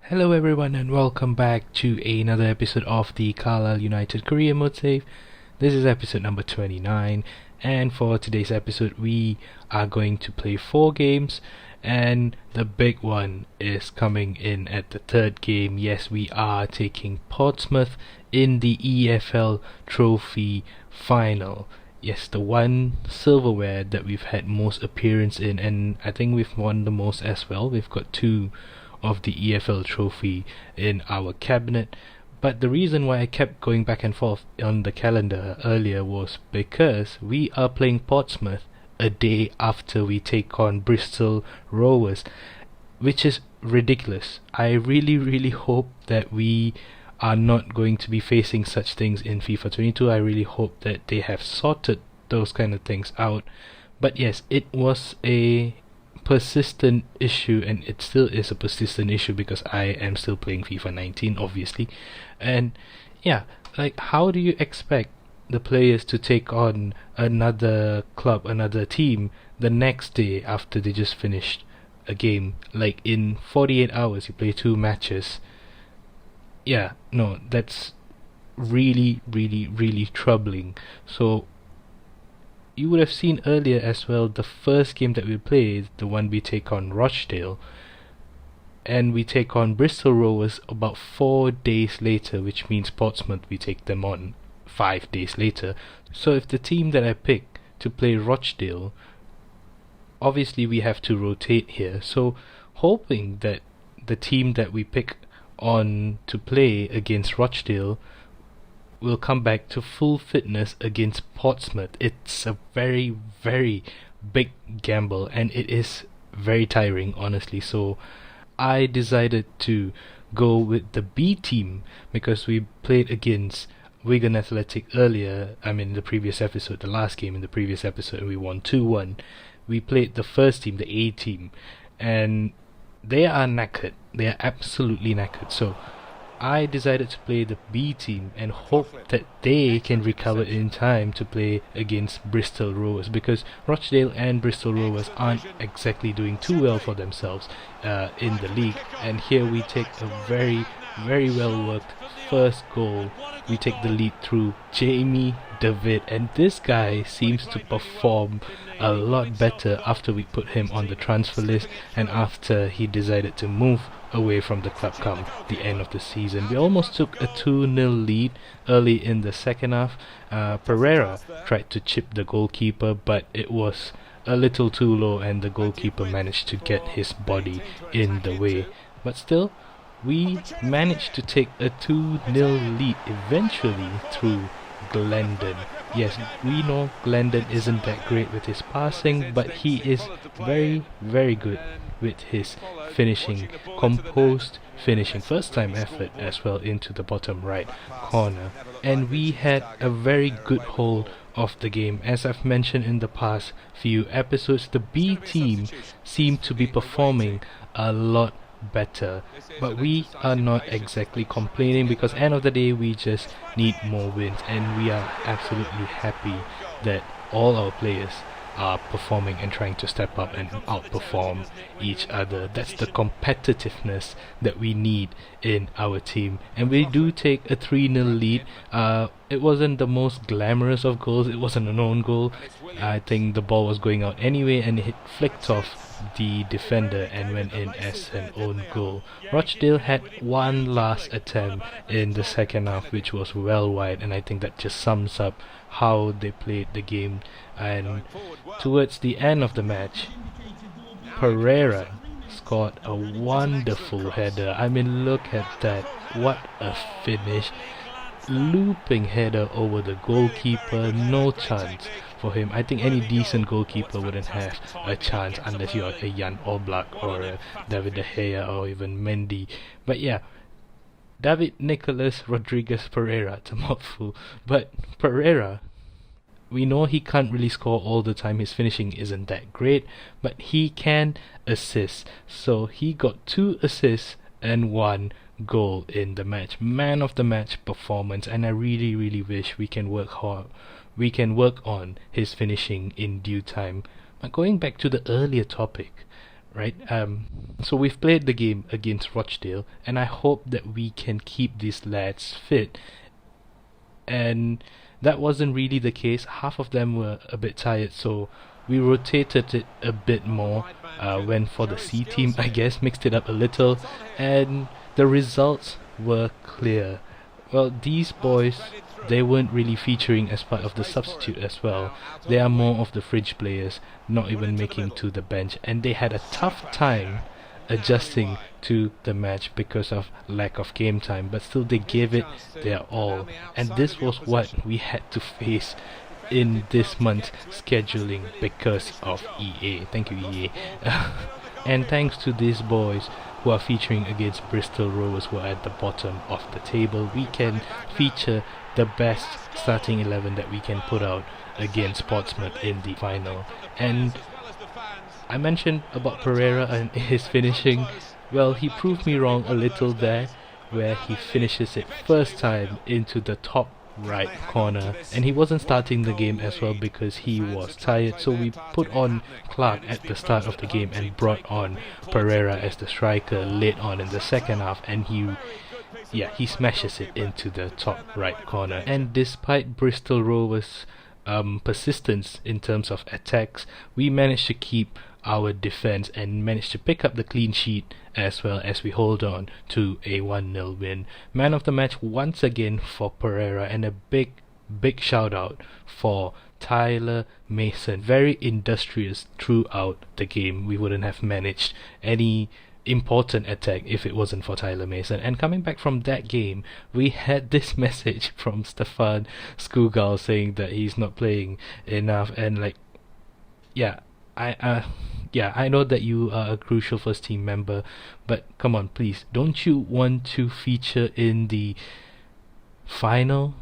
Hello everyone and welcome back to another episode of the Carlisle United Career Mode Save. This is episode number 29, and for today's episode we are going to play 4 games, and the big one is coming in at the third game. Yes, we are taking Portsmouth in the EFL Trophy Final. Yes, the one silverware that we've had most appearance in, and I think we've won the most as well. We've got 2 of the EFL trophy in our cabinet. But the reason why I kept going back and forth on the calendar earlier was because we are playing Portsmouth a day after we take on Bristol Rovers, which is ridiculous. I really hope that we are not going to be facing such things in FIFA 22. I really hope that they have sorted those kind of things out. But yes, it was a persistent issue, and it still is a persistent issue because I am still playing FIFA 19 obviously. And yeah, like, how do you expect the players to take on another club, another team, the next day after they just finished a game? Like, in 48 hours you play 2 matches. Yeah, no, that's really troubling. So you would have seen earlier as well, the first game that we played, the one we take on Rochdale, and we take on Bristol Rovers about 4 days later, which means Portsmouth we take them on 5 days later. So if the team that I pick to play Rochdale, obviously we have to rotate here, so hoping that the team that we pick on to play against Rochdale will come back to full fitness against Portsmouth. It's a very big gamble, and it is very tiring, honestly. So I decided to go with the B team because we played against Wigan Athletic earlier. I mean, the previous episode, the last game in the previous episode, and we won 2-1. We played the first team, the A team, and they are knackered. They are absolutely knackered. So I decided to play the B team and hope that they can recover in time to play against Bristol Rovers, because Rochdale and Bristol Rovers aren't exactly doing too well for themselves in the league. And here we take a very well worked first goal. We take the lead through Jamie David, and this guy seems to perform a lot better after we put him on the transfer list and after he decided to move away from the club come the end of the season. We almost took a 2-0 lead early in the second half. Pereira tried to chip the goalkeeper, but it was a little too low and the goalkeeper managed to get his body in the way. But still, we managed to take a 2-0 lead eventually through Glendon. Yes, we know Glendon isn't that great with his passing, but he is very good with his finishing, composed finishing, first time effort as well into the bottom right corner. And we had a very good hold of the game. As I've mentioned in the past few episodes, the B team seemed to be performing a lot better, but we are not exactly complaining because end of the day we just need more wins, and we are absolutely happy that all our players are performing and trying to step up and outperform each other. That's the competitiveness that we need in our team. And we do take a 3-0 lead. It wasn't the most glamorous of goals. It wasn't an own goal. I think the ball was going out anyway, and it flicked off the defender and went in as an own goal. Rochdale had one last attempt in the second half, which was well wide, and I think that just sums up how they played the game. And towards the end of the match, Pereira scored a wonderful header. I mean, look at that. What a finish. Looping header over the goalkeeper. No chance for him. I think any decent goalkeeper wouldn't have a chance unless you're a Jan Oblak or a David De Gea or even Mendy. But yeah, David Nicholas Rodriguez Pereira, it's a mouthful, but Pereira, we know he can't really score all the time. His finishing isn't that great, but he can assist. So he got 2 assists and 1 goal in the match. Man of the match performance, and I really wish we can work hard. We can work on his finishing in due time. But going back to the earlier topic, right? So we've played the game against Rochdale, and I hope that we can keep these lads fit. And that wasn't really the case. Half of them were a bit tired, so we rotated it a bit more. Went for the C team, I guess, mixed it up a little, and the results were clear. Well, these boys, they weren't really featuring as part of the substitute as well. They are more of the fringe players, not even making to the bench, and they had a tough time adjusting to the match because of lack of game time, but still they gave it their all. And this was what we had to face in this month's scheduling because of EA. Thank you, EA. And thanks to these boys who are featuring against Bristol Rovers, who are at the bottom of the table, we can feature the best starting 11 that we can put out against Portsmouth in the final. And I mentioned about Pereira and his finishing. Well, he proved me wrong a little there, where he finishes it first time into the top right corner, and he wasn't starting the game as well because he was tired, so we put on Clark at the start of the game and brought on Pereira as the striker late on in the second half, and he smashes it into the top right corner. And despite Bristol Rovers' persistence in terms of attacks, we managed to keep our defense and managed to pick up the clean sheet as well as we hold on to a 1-0 win. Man of the match once again for Pereira, and a big shout out for Tyler Mason. Very industrious throughout the game. We wouldn't have managed any important attack if it wasn't for Tyler Mason. And coming back from that game, we had this message from Stefan Skugal saying that he's not playing enough, and I know that you are a crucial first team member, but come on, please, don't you want to feature in the final?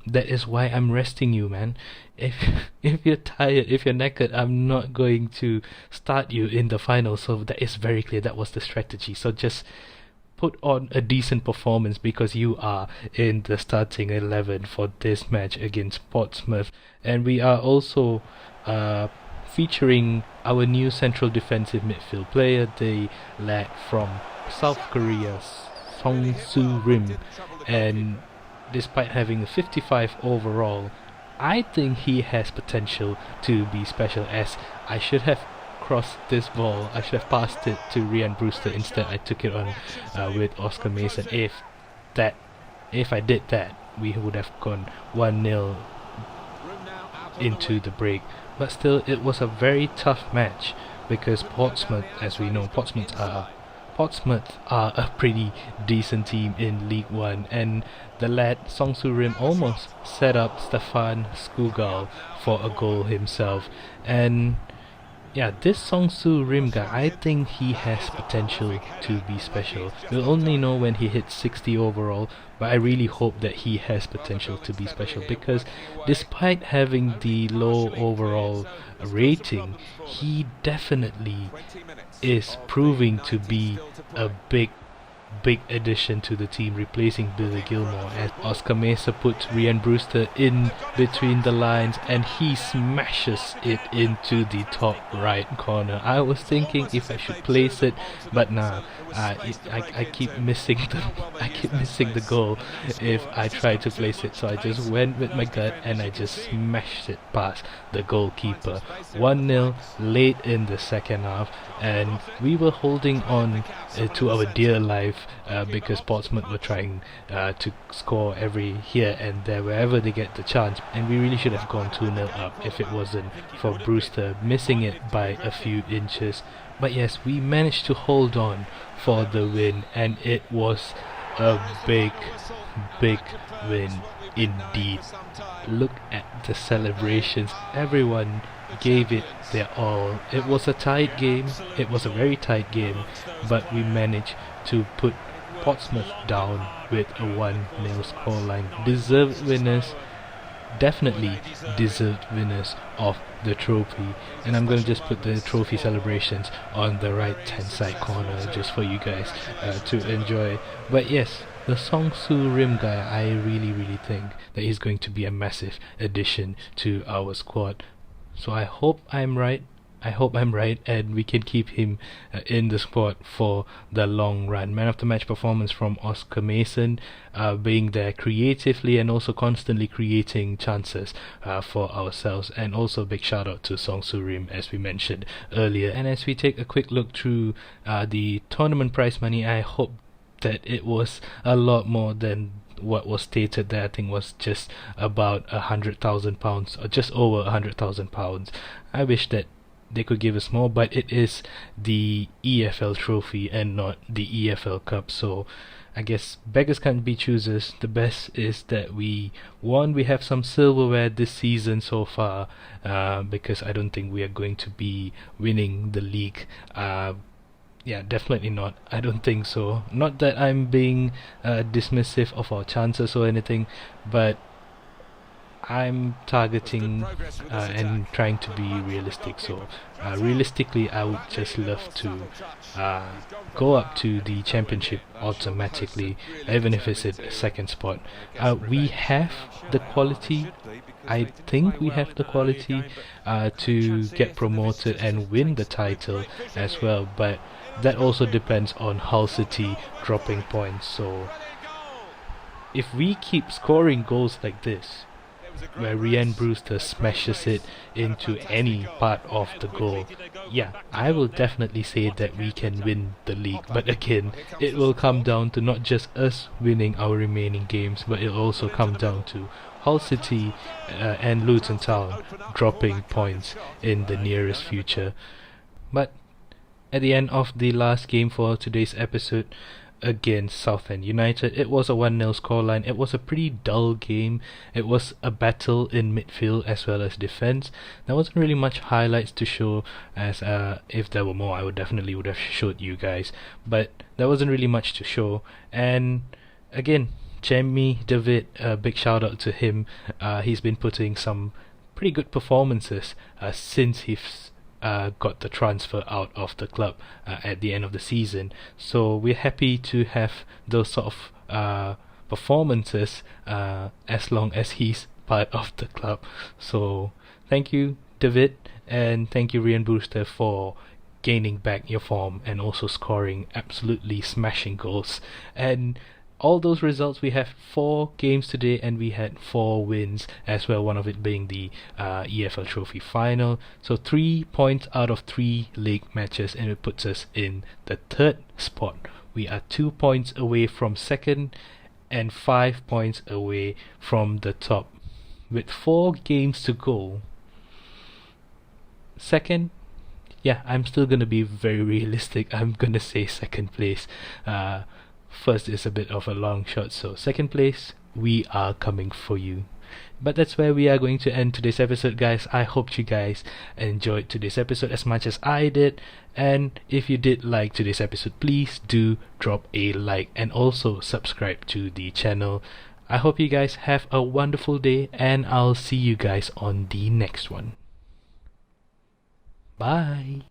That is why I'm resting you, man. If you're tired, if you're knackered, I'm not going to start you in the final. So that is very clear. That was the strategy. So just put on a decent performance, because you are in the starting 11 for this match against Portsmouth. And we are also featuring our new central defensive midfield player, the lad from South Korea, Song Soo Rim. And despite having a 55 overall, I think he has potential to be special, as I should have crossed this ball. I should have passed it to Ryan Brewster. Instead, I took it on with Oscar Mason. If I did that, we would have gone 1-0 into the break. But still, it was a very tough match because Portsmouth, as we know, Portsmouth are a pretty decent team in League One, and the lad Song Soo Rim almost set up Stefan Skugal for a goal himself. And yeah, this Song Soo Rim guy, I think he has potential to be special. We'll only know when he hits 60 overall, but I really hope that he has potential to be special, because despite having the low overall rating, he definitely is proving to be a big addition to the team, replacing Billy Gilmore, as Oscar Mesa puts Ryan Brewster in between the lines and he smashes it into the top right corner. I was thinking if I should place it, but nah, I keep missing the goal if I try to place it, so I just went with my gut and I just smashed it past the goalkeeper. 1-0 late in the second half, and we were holding on to our dear life because Portsmouth were trying to score every here and there wherever they get the chance, and we really should have gone 2-0 up if it wasn't for Brewster missing it by a few inches. But yes, we managed to hold on for the win, and it was a big win indeed. Look at the celebrations. Everyone gave it their all. It was a tight game. It was a very tight game, but we managed to put Portsmouth down with a 1-0 scoreline. Deserved winners, definitely deserved winners of the trophy. And I'm going to just put the trophy celebrations on the right hand side corner just for you guys to enjoy. But yes, the Song Soo Rim guy, I really think that he's going to be a massive addition to our squad. So I hope I'm right. I hope I'm right and we can keep him in the squad for the long run. Man of the match performance from Oscar Mason, being there creatively and also constantly creating chances for ourselves. And also big shout out to Song Surim, as we mentioned earlier. And as we take a quick look through the tournament prize money, I hope that it was a lot more than what was stated there. I think was just about £100,000 or just over £100,000. I wish that they could give us more, but it is the EFL trophy and not the EFL Cup, so I guess beggars can't be choosers. The best is that we have some silverware this season so far, because I don't think we are going to be winning the league. Yeah, definitely not. I don't think so. Not that I'm being dismissive of our chances or anything, but I'm targeting and trying to be realistic. So realistically, I would just love to go up to the championship automatically, even if it's a second spot. We have the quality. I think we have the quality to get promoted and win the title as well, but that also depends on Hull City dropping points. So if we keep scoring goals like this, where Ryan Brewster smashes it into any part of the goal, yeah, I will definitely say that we can win the league. But again, it will come down to not just us winning our remaining games, but it'll also come down to Hull City and Luton Town dropping points in the nearest future. But at the end of the last game for today's episode, against Southend United, it was a 1-0 scoreline. It was a pretty dull game. It was a battle in midfield as well as defense. There wasn't really much highlights to show, as if there were more I would have showed you guys, but there wasn't really much to show. And again, Jamie David, a big shout out to him. He's been putting some pretty good performances since he's got the transfer out of the club at the end of the season. So we're happy to have those sort of performances as long as he's part of the club. So thank you, David, and thank you, Ryan Brewster, for gaining back your form and also scoring absolutely smashing goals. And all those results, we have 4 games today and we had 4 wins as well, one of it being the EFL Trophy final. So 3 points out of 3 league matches, and it puts us in the 3rd spot. We are 2 points away from 2nd and 5 points away from the top. With 4 games to go, 2nd, yeah, I'm still going to be very realistic. I'm going to say 2nd place. First is a bit of a long shot, so 2nd place, we are coming for you. But that's where we are going to end today's episode, guys. I hope you guys enjoyed today's episode as much as I did, and if you did like today's episode, please do drop a like and also subscribe to the channel. I hope you guys have a wonderful day, and I'll see you guys on the next one. Bye.